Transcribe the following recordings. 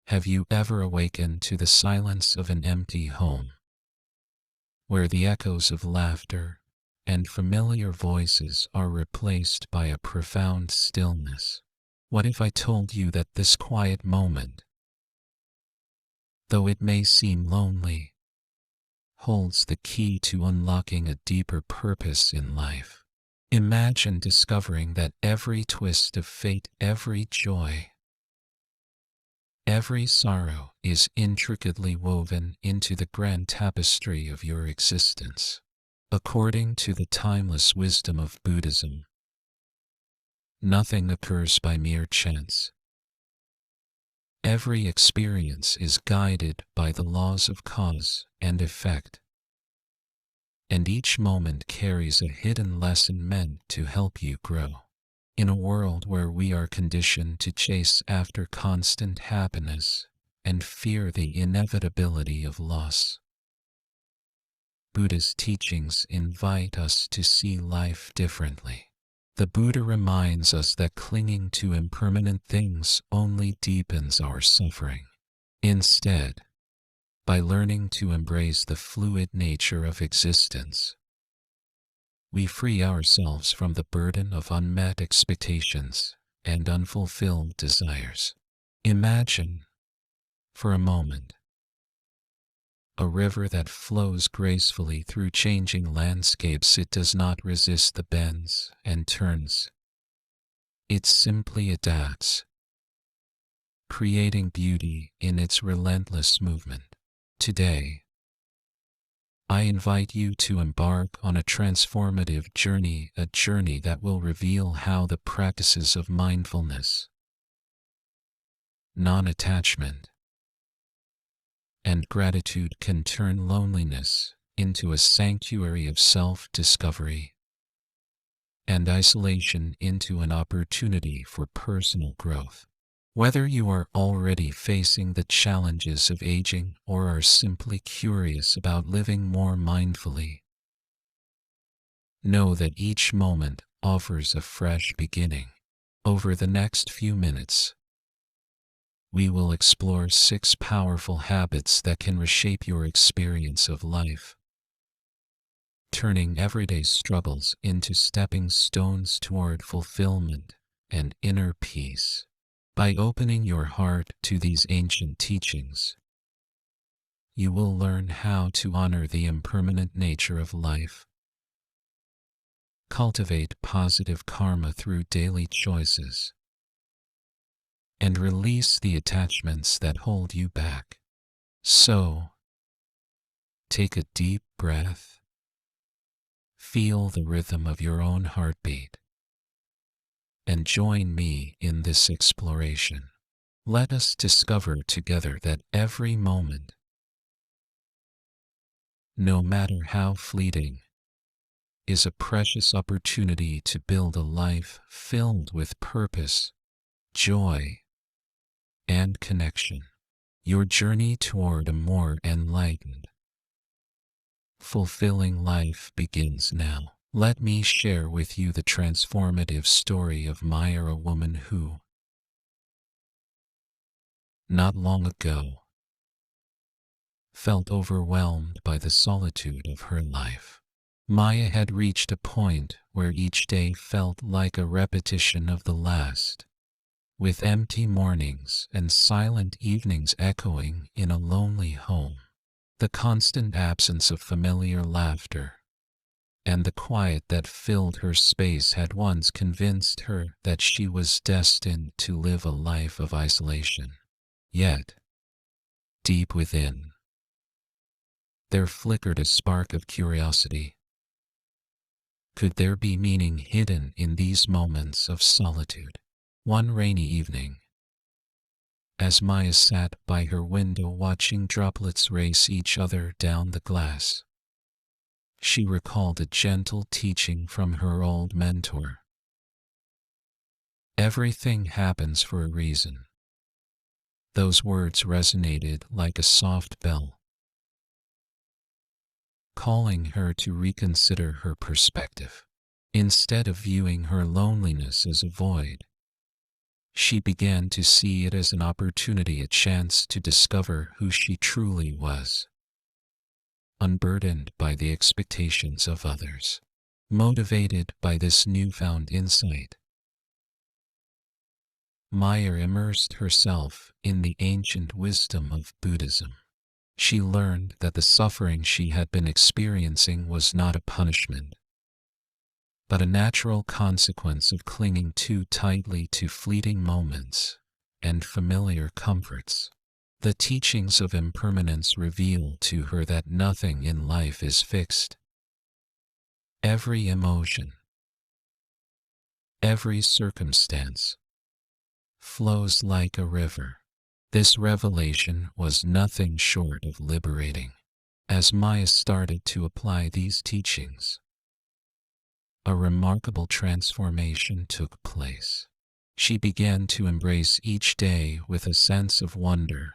Have you ever awakened to the silence of an empty home, where the echoes of laughter and familiar voices are replaced by a profound stillness? What if I told you that this quiet moment, though it may seem lonely, holds the key to unlocking a deeper purpose in life? Imagine discovering that every twist of fate, every joy, every sorrow is intricately woven into the grand tapestry of your existence. According to the timeless wisdom of Buddhism, nothing occurs by mere chance. Every experience is guided by the laws of cause and effect, and each moment carries a hidden lesson meant to help you grow. In a world where we are conditioned to chase after constant happiness and fear the inevitability of loss, Buddhist teachings invite us to see life differently. The Buddha reminds us that clinging to impermanent things only deepens our suffering. Instead, by learning to embrace the fluid nature of existence, we free ourselves from the burden of unmet expectations and unfulfilled desires. Imagine, for a moment, a river that flows gracefully through changing landscapes. It does not resist the bends and turns. It simply adapts, creating beauty in its relentless movement. Today, I invite you to embark on a transformative journey, a journey that will reveal how the practices of mindfulness, non-attachment, and gratitude can turn loneliness into a sanctuary of self-discovery and isolation into an opportunity for personal growth. Whether you are already facing the challenges of aging or are simply curious about living more mindfully, know that each moment offers a fresh beginning. Over the next few minutes, we will explore 6 powerful habits that can reshape your experience of life, turning everyday struggles into stepping stones toward fulfillment and inner peace. By opening your heart to these ancient teachings, you will learn how to honor the impermanent nature of life, cultivate positive karma through daily choices, and release the attachments that hold you back. So, take a deep breath, feel the rhythm of your own heartbeat, and join me in this exploration. Let us discover together that every moment, no matter how fleeting, is a precious opportunity to build a life filled with purpose, joy, and connection. Your journey toward a more enlightened, fulfilling life begins now. Let me share with you the transformative story of Maya, a woman who, not long ago, felt overwhelmed by the solitude of her life. Maya had reached a point where each day felt like a repetition of the last, with empty mornings and silent evenings echoing in a lonely home. The constant absence of familiar laughter and the quiet that filled her space had once convinced her that she was destined to live a life of isolation. Yet, deep within, there flickered a spark of curiosity. Could there be meaning hidden in these moments of solitude? One rainy evening, as Maya sat by her window watching droplets race each other down the glass, she recalled a gentle teaching from her old mentor. Everything happens for a reason. Those words resonated like a soft bell, calling her to reconsider her perspective. Instead of viewing her loneliness as a void, She began to see it as an opportunity, a chance to discover who she truly was, unburdened by the expectations of others. Motivated by this newfound insight, Maya immersed herself in the ancient wisdom of Buddhism. She learned that the suffering she had been experiencing was not a punishment, but a natural consequence of clinging too tightly to fleeting moments and familiar comforts. The teachings of impermanence reveal to her that nothing in life is fixed. Every emotion, every circumstance, flows like a river. This revelation was nothing short of liberating. As Maya started to apply these teachings, a remarkable transformation took place. She began to embrace each day with a sense of wonder,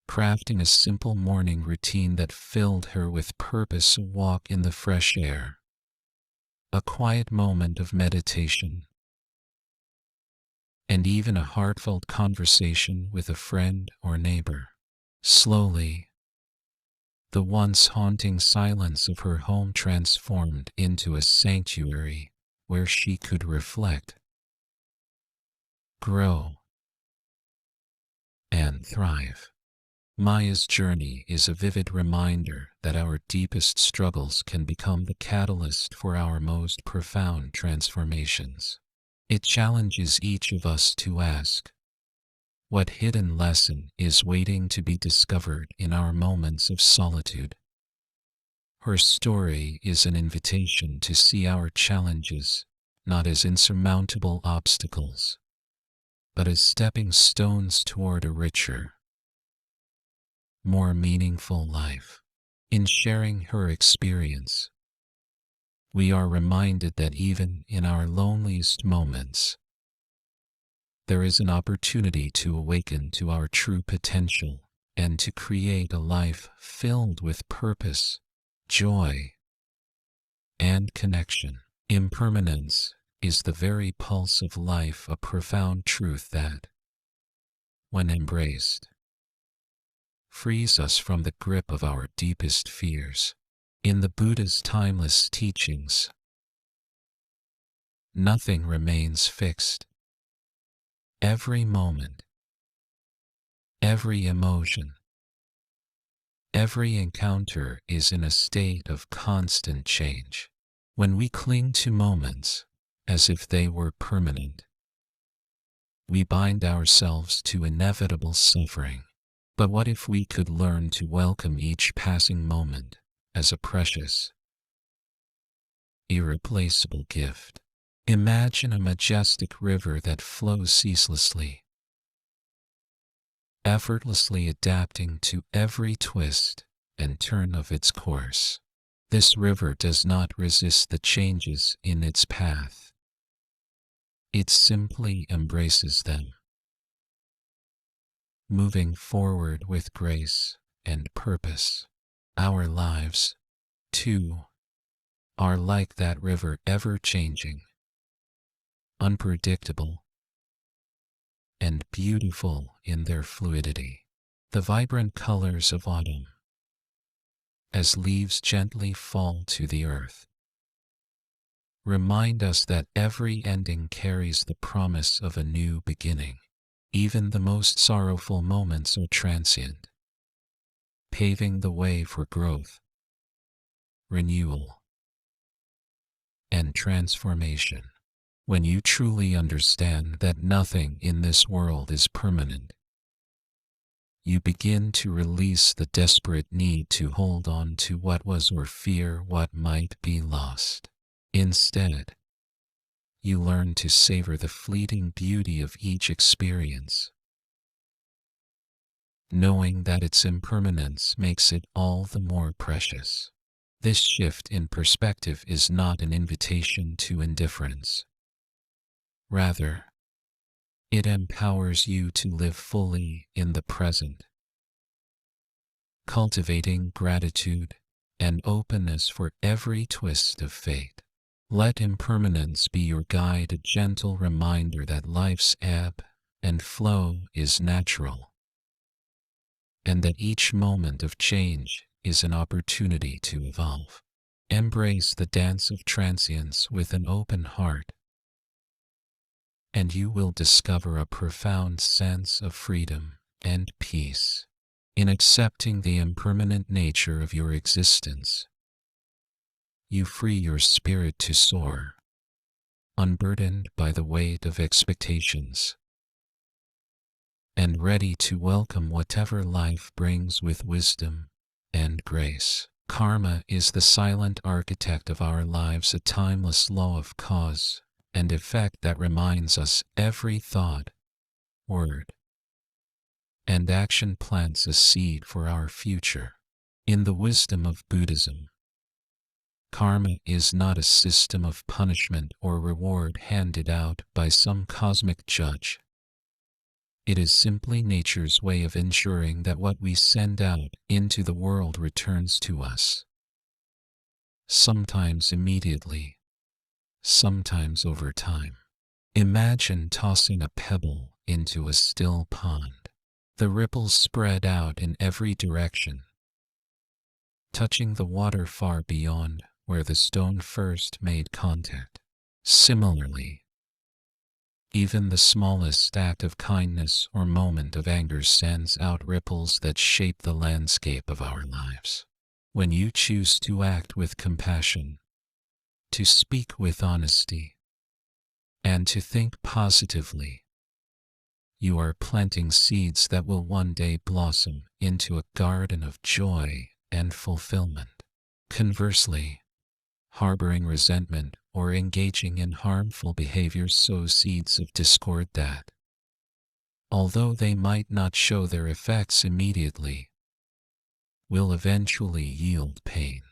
crafting a simple morning routine that filled her with purpose: a walk in the fresh air, a quiet moment of meditation, and even a heartfelt conversation with a friend or neighbor. Slowly, the once haunting silence of her home transformed into a sanctuary where she could reflect, grow, and thrive. Maya's journey is a vivid reminder that our deepest struggles can become the catalyst for our most profound transformations. It challenges each of us to ask, what hidden lesson is waiting to be discovered in our moments of solitude? Her story is an invitation to see our challenges not as insurmountable obstacles, but as stepping stones toward a richer, more meaningful life. In sharing her experience, we are reminded that even in our loneliest moments, there is an opportunity to awaken to our true potential and to create a life filled with purpose, joy, and connection. Impermanence is the very pulse of life, a profound truth that, when embraced, frees us from the grip of our deepest fears. In the Buddha's timeless teachings, nothing remains fixed. Every moment, every emotion, every encounter is in a state of constant change. When we cling to moments as if they were permanent, we bind ourselves to inevitable suffering. But what if we could learn to welcome each passing moment as a precious, irreplaceable gift? Imagine a majestic river that flows ceaselessly, effortlessly adapting to every twist and turn of its course. This river does not resist the changes in its path. It simply embraces them, moving forward with grace and purpose. Our lives, too, are like that river, ever-changing, unpredictable, and beautiful in their fluidity. The vibrant colors of autumn, as leaves gently fall to the earth, remind us that every ending carries the promise of a new beginning. Even the most sorrowful moments are transient, paving the way for growth, renewal, and transformation. When you truly understand that nothing in this world is permanent, you begin to release the desperate need to hold on to what was or fear what might be lost. Instead, you learn to savor the fleeting beauty of each experience, knowing that its impermanence makes it all the more precious. This shift in perspective is not an invitation to indifference. Rather, it empowers you to live fully in the present, cultivating gratitude and openness for every twist of fate. Let impermanence be your guide, a gentle reminder that life's ebb and flow is natural, and that each moment of change is an opportunity to evolve. Embrace the dance of transience with an open heart, and you will discover a profound sense of freedom and peace. In accepting the impermanent nature of your existence, you free your spirit to soar, unburdened by the weight of expectations, and ready to welcome whatever life brings with wisdom and grace. Karma is the silent architect of our lives, a timeless law of cause and effect that reminds us every thought, word, and action plants a seed for our future. In the wisdom of Buddhism, karma is not a system of punishment or reward handed out by some cosmic judge. It is simply nature's way of ensuring that what we send out into the world returns to us. Sometimes immediately, sometimes over time. Imagine tossing a pebble into a still pond. The ripples spread out in every direction, touching the water far beyond where the stone first made contact. Similarly, even the smallest act of kindness or moment of anger sends out ripples that shape the landscape of our lives. When you choose to act with compassion, to speak with honesty, and to think positively, you are planting seeds that will one day blossom into a garden of joy and fulfillment. Conversely, harboring resentment or engaging in harmful behavior sows seeds of discord that, although they might not show their effects immediately, will eventually yield pain.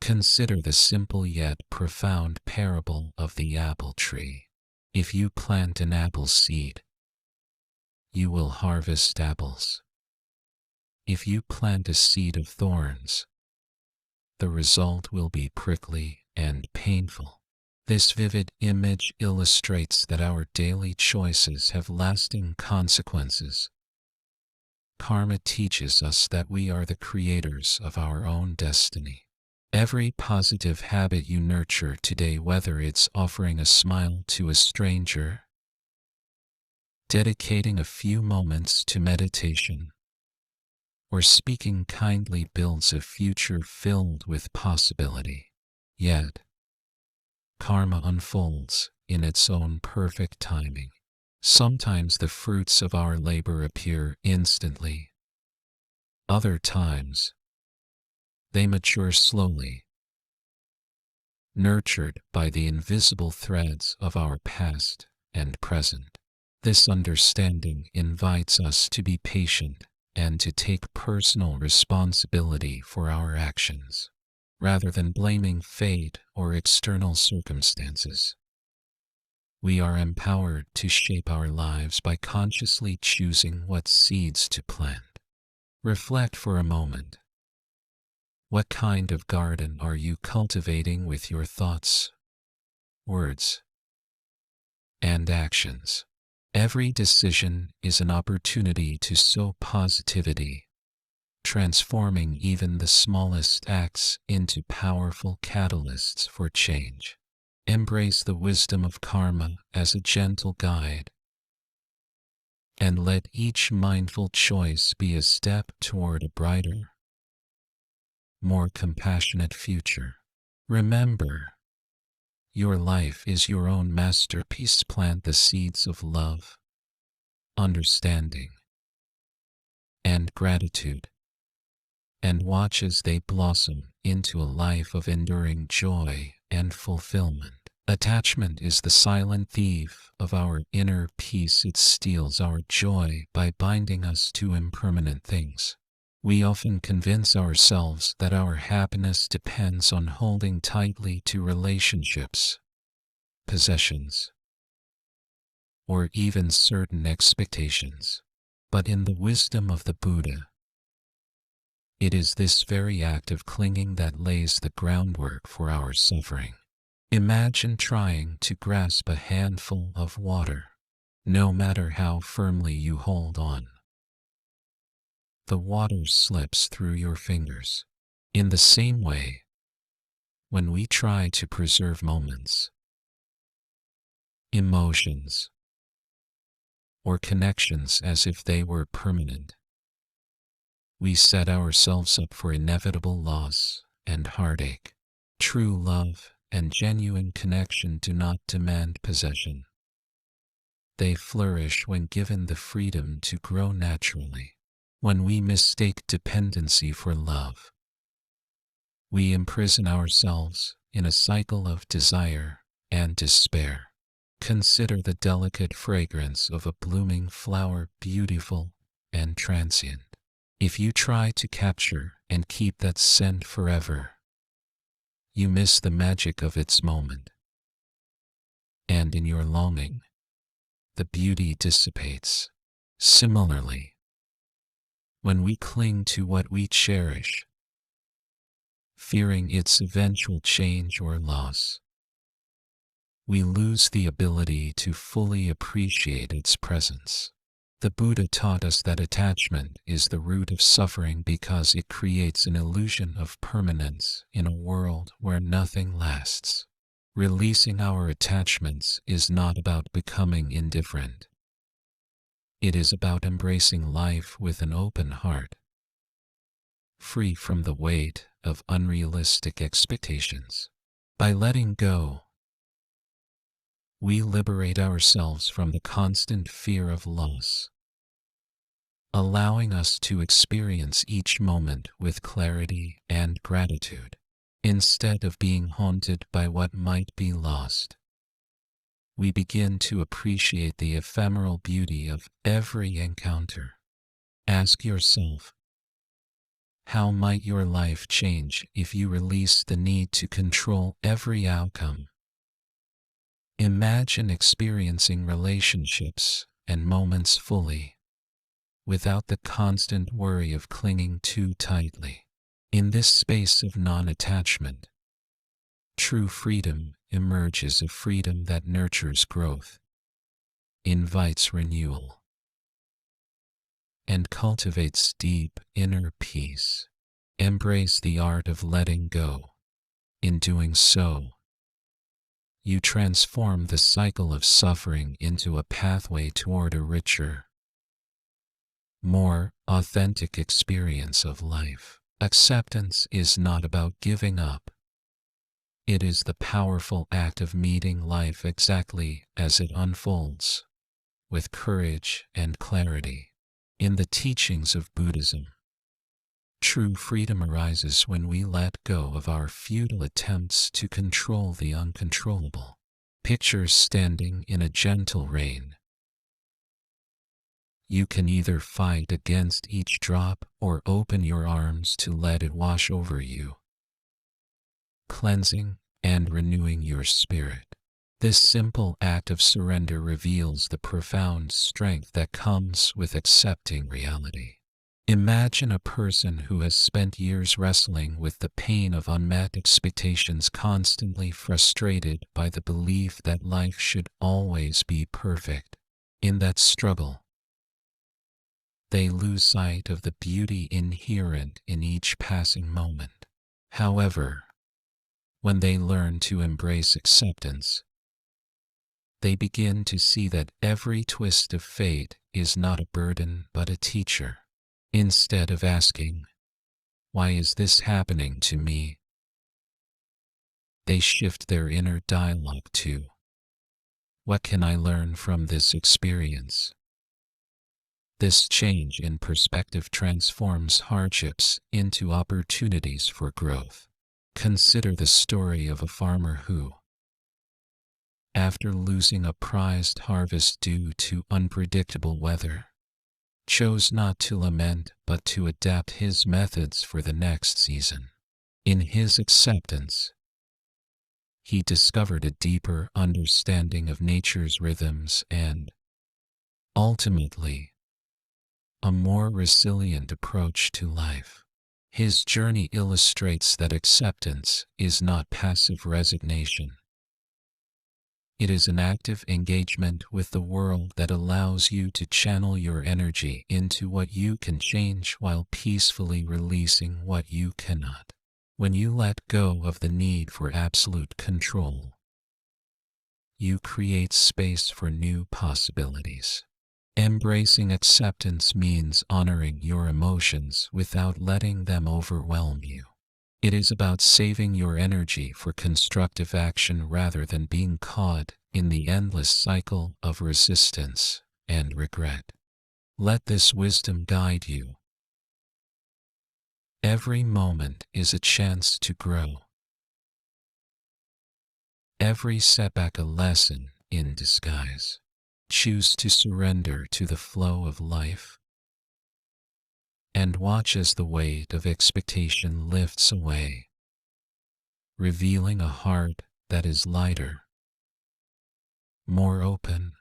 Consider the simple yet profound parable of the apple tree. If you plant an apple seed, you will harvest apples. If you plant a seed of thorns, the result will be prickly and painful. This vivid image illustrates that our daily choices have lasting consequences. Karma teaches us that we are the creators of our own destiny. Every positive habit you nurture today, whether it's offering a smile to a stranger, dedicating a few moments to meditation, or speaking kindly, builds a future filled with possibility. Yet, karma unfolds in its own perfect timing. Sometimes the fruits of our labor appear instantly. Other times, they mature slowly, nurtured by the invisible threads of our past and present. This understanding invites us to be patient and to take personal responsibility for our actions, rather than blaming fate or external circumstances. We are empowered to shape our lives by consciously choosing what seeds to plant. Reflect for a moment. What kind of garden are you cultivating with your thoughts, words, and actions? Every decision is an opportunity to sow positivity, transforming even the smallest acts into powerful catalysts for change. Embrace the wisdom of karma as a gentle guide, and let each mindful choice be a step toward a brighter, more compassionate future. Remember, your life is your own masterpiece. Plant the seeds of love, understanding, and gratitude, and watch as they blossom into a life of enduring joy and fulfillment. Attachment is the silent thief of our inner peace. It steals our joy by binding us to impermanent things. We often convince ourselves that our happiness depends on holding tightly to relationships, possessions, or even certain expectations. But in the wisdom of the Buddha, it is this very act of clinging that lays the groundwork for our suffering. Imagine trying to grasp a handful of water. No matter how firmly you hold on, the water slips through your fingers. In the same way, when we try to preserve moments, emotions, or connections as if they were permanent, we set ourselves up for inevitable loss and heartache. True love and genuine connection do not demand possession. They flourish when given the freedom to grow naturally. When we mistake dependency for love, we imprison ourselves in a cycle of desire and despair. Consider the delicate fragrance of a blooming flower, beautiful and transient. If you try to capture and keep that scent forever, you miss the magic of its moment. And in your longing, the beauty dissipates. Similarly, when we cling to what we cherish, fearing its eventual change or loss, we lose the ability to fully appreciate its presence. The Buddha taught us that attachment is the root of suffering because it creates an illusion of permanence in a world where nothing lasts. Releasing our attachments is not about becoming indifferent. It is about embracing life with an open heart, free from the weight of unrealistic expectations. By letting go, we liberate ourselves from the constant fear of loss, allowing us to experience each moment with clarity and gratitude. Instead of being haunted by what might be lost, we begin to appreciate the ephemeral beauty of every encounter. Ask yourself, how might your life change if you released the need to control every outcome? Imagine experiencing relationships and moments fully, without the constant worry of clinging too tightly. In this space of non-attachment, true freedom emerges, a freedom that nurtures growth, invites renewal, and cultivates deep inner peace. Embrace the art of letting go. In doing so, you transform the cycle of suffering into a pathway toward a richer, more authentic experience of life. Acceptance is not about giving up. It is the powerful act of meeting life exactly as it unfolds, with courage and clarity. In the teachings of Buddhism, true freedom arises when we let go of our futile attempts to control the uncontrollable. Picture standing in a gentle rain. You can either fight against each drop or open your arms to let it wash over you, cleansing and renewing your spirit. This simple act of surrender reveals the profound strength that comes with accepting reality. Imagine a person who has spent years wrestling with the pain of unmet expectations, constantly frustrated by the belief that life should always be perfect. In that struggle, they lose sight of the beauty inherent in each passing moment. However, when they learn to embrace acceptance, they begin to see that every twist of fate is not a burden but a teacher. Instead of asking, "Why is this happening to me?" they shift their inner dialogue to, "What can I learn from this experience?" This change in perspective transforms hardships into opportunities for growth. Consider the story of a farmer who, after losing a prized harvest due to unpredictable weather, chose not to lament but to adapt his methods for the next season. In his acceptance, he discovered a deeper understanding of nature's rhythms and, ultimately, a more resilient approach to life. His journey illustrates that acceptance is not passive resignation. It is an active engagement with the world that allows you to channel your energy into what you can change while peacefully releasing what you cannot. When you let go of the need for absolute control, you create space for new possibilities. Embracing acceptance means honoring your emotions without letting them overwhelm you. It is about saving your energy for constructive action rather than being caught in the endless cycle of resistance and regret. Let this wisdom guide you. Every moment is a chance to grow. Every setback a lesson in disguise. Choose to surrender to the flow of life and watch as the weight of expectation lifts away, revealing a heart that is lighter, more open,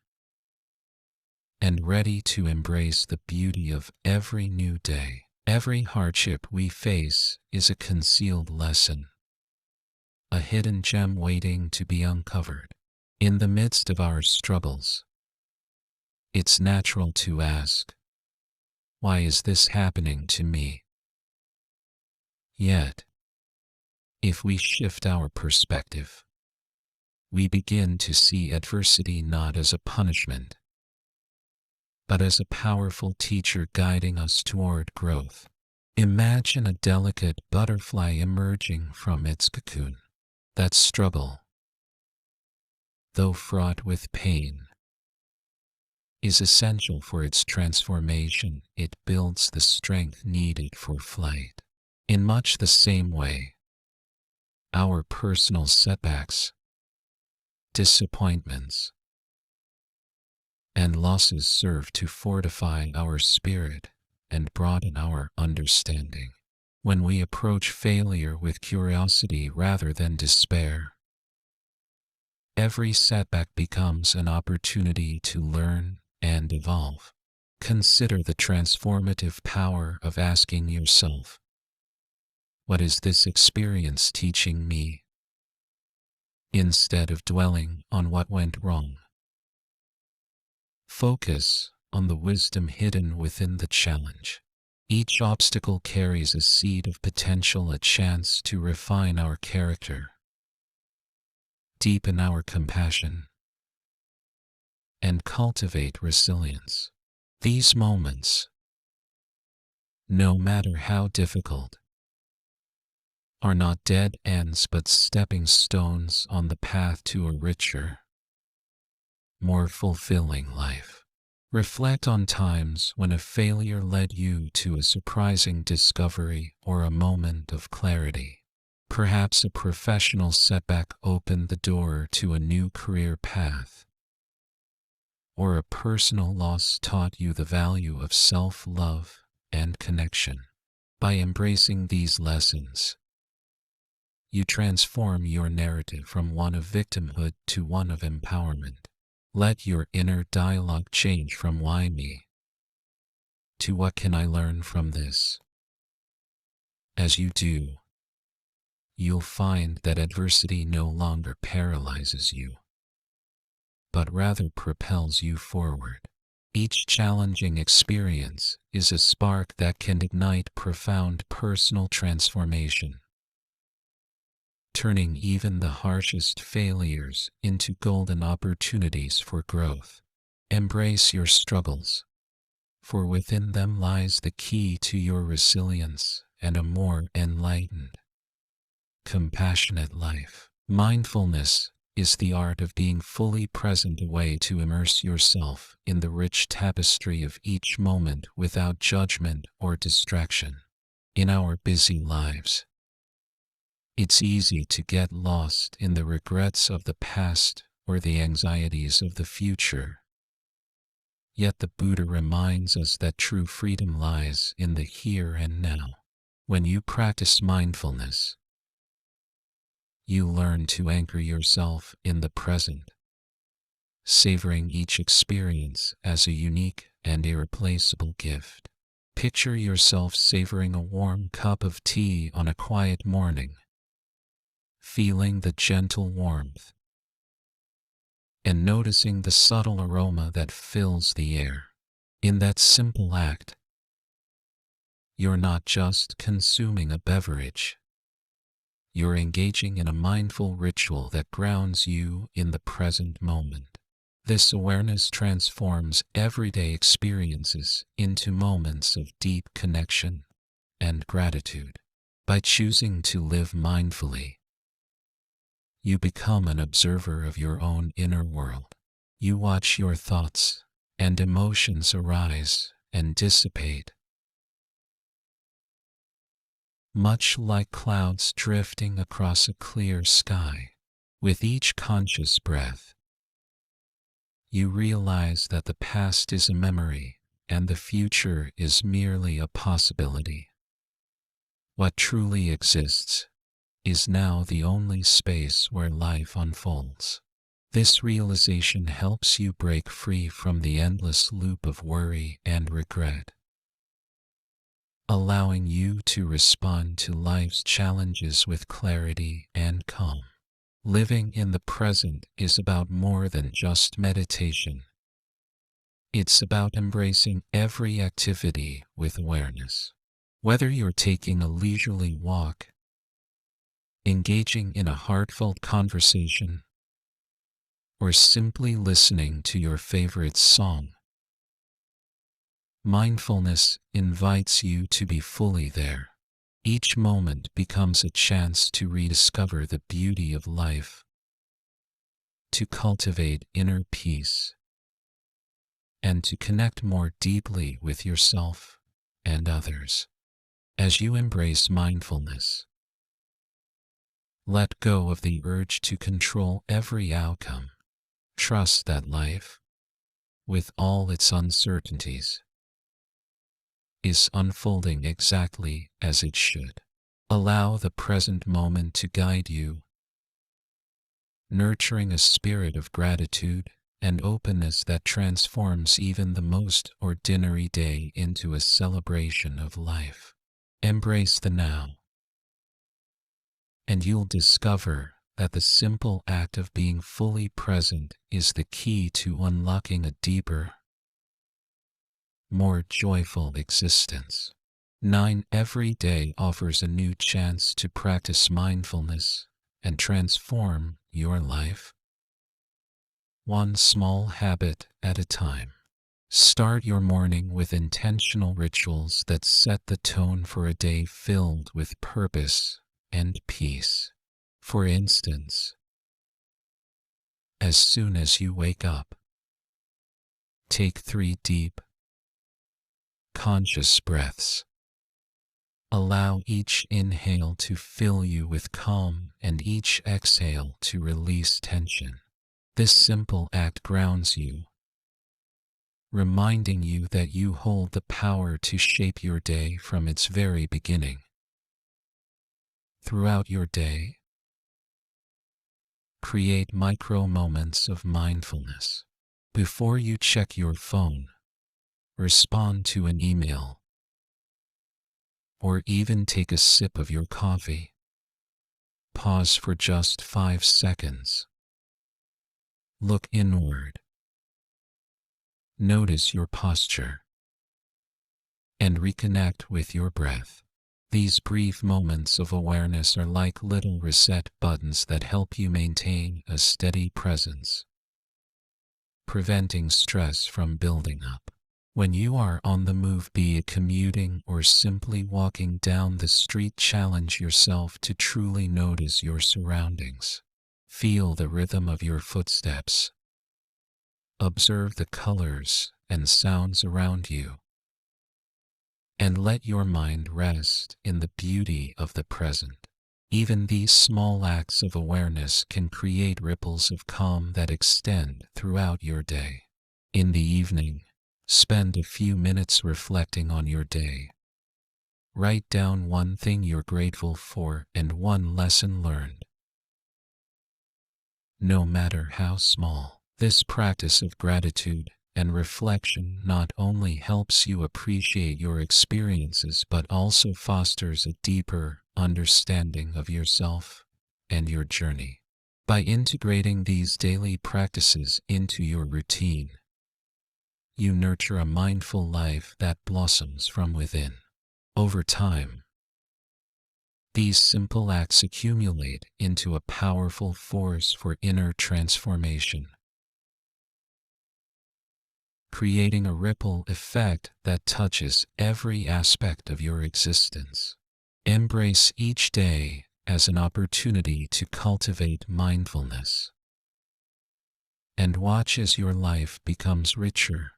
and ready to embrace the beauty of every new day. Every hardship we face is a concealed lesson, a hidden gem waiting to be uncovered. In the midst of our struggles, it's natural to ask, why is this happening to me? Yet, if we shift our perspective, we begin to see adversity not as a punishment, but as a powerful teacher guiding us toward growth. Imagine a delicate butterfly emerging from its cocoon. That struggle, though fraught with pain, is essential for its transformation. It builds the strength needed for flight. In much the same way, our personal setbacks, disappointments, and losses serve to fortify our spirit and broaden our understanding. When we approach failure with curiosity rather than despair, every setback becomes an opportunity to learn and evolve. Consider the transformative power of asking yourself, what is this experience teaching me? Instead of dwelling on what went wrong, focus on the wisdom hidden within the challenge. Each obstacle carries a seed of potential, a chance to refine our character, deepen our compassion, and cultivate resilience. These moments, no matter how difficult, are not dead ends but stepping stones on the path to a richer, more fulfilling life. Reflect on times when a failure led you to a surprising discovery or a moment of clarity. Perhaps a professional setback opened the door to a new career path, or a personal loss taught you the value of self-love and connection. By embracing these lessons, you transform your narrative from one of victimhood to one of empowerment. Let your inner dialogue change from why me to what can I learn from this. As you do, you'll find that adversity no longer paralyzes you, but rather propels you forward. Each challenging experience is a spark that can ignite profound personal transformation, turning even the harshest failures into golden opportunities for growth. Embrace your struggles, for within them lies the key to your resilience and a more enlightened, compassionate life. Mindfulness is the art of being fully present, a way to immerse yourself in the rich tapestry of each moment without judgment or distraction. In our busy lives, it's easy to get lost in the regrets of the past or the anxieties of the future. Yet the Buddha reminds us that true freedom lies in the here and now. When you practice mindfulness, you learn to anchor yourself in the present, savoring each experience as a unique and irreplaceable gift. Picture yourself savoring a warm cup of tea on a quiet morning, feeling the gentle warmth, and noticing the subtle aroma that fills the air. In that simple act, you're not just consuming a beverage. You're engaging in a mindful ritual that grounds you in the present moment. This awareness transforms everyday experiences into moments of deep connection and gratitude. By choosing to live mindfully, you become an observer of your own inner world. You watch your thoughts and emotions arise and dissipate, much like clouds drifting across a clear sky. With each conscious breath, you realize that the past is a memory and the future is merely a possibility. What truly exists is now the only space where life unfolds. This realization helps you break free from the endless loop of worry and regret, allowing you to respond to life's challenges with clarity and calm. Living in the present is about more than just meditation. It's about embracing every activity with awareness. Whether you're taking a leisurely walk, engaging in a heartfelt conversation, or simply listening to your favorite song, mindfulness invites you to be fully there. Each moment becomes a chance to rediscover the beauty of life, to cultivate inner peace, and to connect more deeply with yourself and others. As you embrace mindfulness, let go of the urge to control every outcome. Trust that life, with all its uncertainties, is unfolding exactly as it should. Allow the present moment to guide you, nurturing a spirit of gratitude and openness that transforms even the most ordinary day into a celebration of life. Embrace the now, and you'll discover that the simple act of being fully present is the key to unlocking a deeper, more joyful existence. 9. Every day offers a new chance to practice mindfulness and transform your life, one small habit at a time. Start your morning with intentional rituals that set the tone for a day filled with purpose and peace. For instance, as soon as you wake up, take 3 deep, conscious breaths. Allow each inhale to fill you with calm and each exhale to release tension. This simple act grounds you, reminding you that you hold the power to shape your day from its very beginning. Throughout your day, create micro moments of mindfulness. Before you check your phone, respond to an email, or even take a sip of your coffee, pause for just 5 seconds. Look inward. Notice your posture, and reconnect with your breath. These brief moments of awareness are like little reset buttons that help you maintain a steady presence, preventing stress from building up. When you are on the move, be it commuting or simply walking down the street, challenge yourself to truly notice your surroundings. Feel the rhythm of your footsteps. Observe the colors and sounds around you, and let your mind rest in the beauty of the present. Even these small acts of awareness can create ripples of calm that extend throughout your day. In the evening, spend a few minutes reflecting on your day. Write down one thing you're grateful for and one lesson learned, no matter how small. This practice of gratitude and reflection not only helps you appreciate your experiences but also fosters a deeper understanding of yourself and your journey. By integrating these daily practices into your routine, you nurture a mindful life that blossoms from within. Over time, these simple acts accumulate into a powerful force for inner transformation, creating a ripple effect that touches every aspect of your existence. Embrace each day as an opportunity to cultivate mindfulness, and watch as your life becomes richer,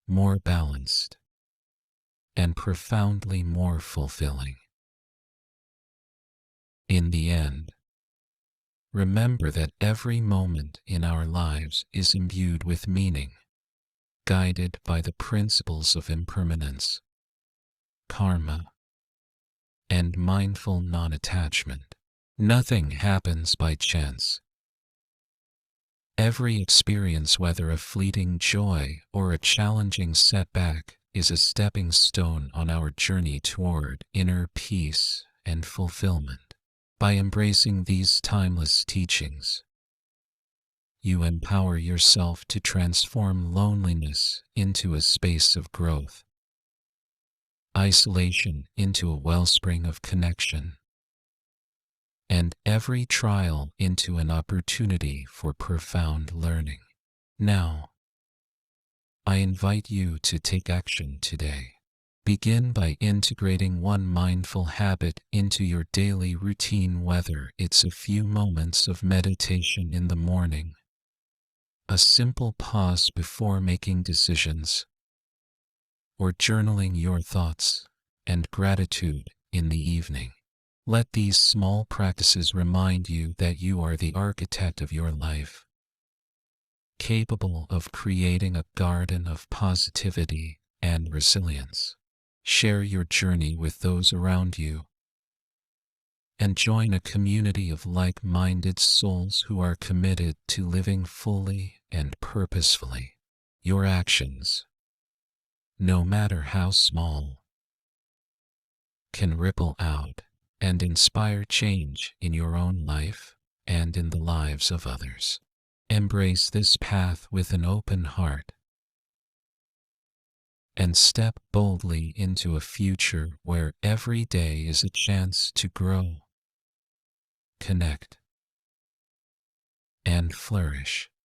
more balanced, and profoundly more fulfilling. In the end, remember that every moment in our lives is imbued with meaning, guided by the principles of impermanence, karma, and mindful non-attachment. Nothing happens by chance. Every experience, whether a fleeting joy or a challenging setback, is a stepping stone on our journey toward inner peace and fulfillment. By embracing these timeless teachings, you empower yourself to transform loneliness into a space of growth, isolation into a wellspring of connection, and every trial into an opportunity for profound learning. Now, I invite you to take action today. Begin by integrating one mindful habit into your daily routine, whether it's a few moments of meditation in the morning, a simple pause before making decisions, or journaling your thoughts and gratitude in the evening. Let these small practices remind you that you are the architect of your life, capable of creating a garden of positivity and resilience. Share your journey with those around you, and join a community of like-minded souls who are committed to living fully and purposefully. Your actions, no matter how small, can ripple out and inspire change in your own life and in the lives of others. Embrace this path with an open heart, and step boldly into a future where every day is a chance to grow, connect, and flourish.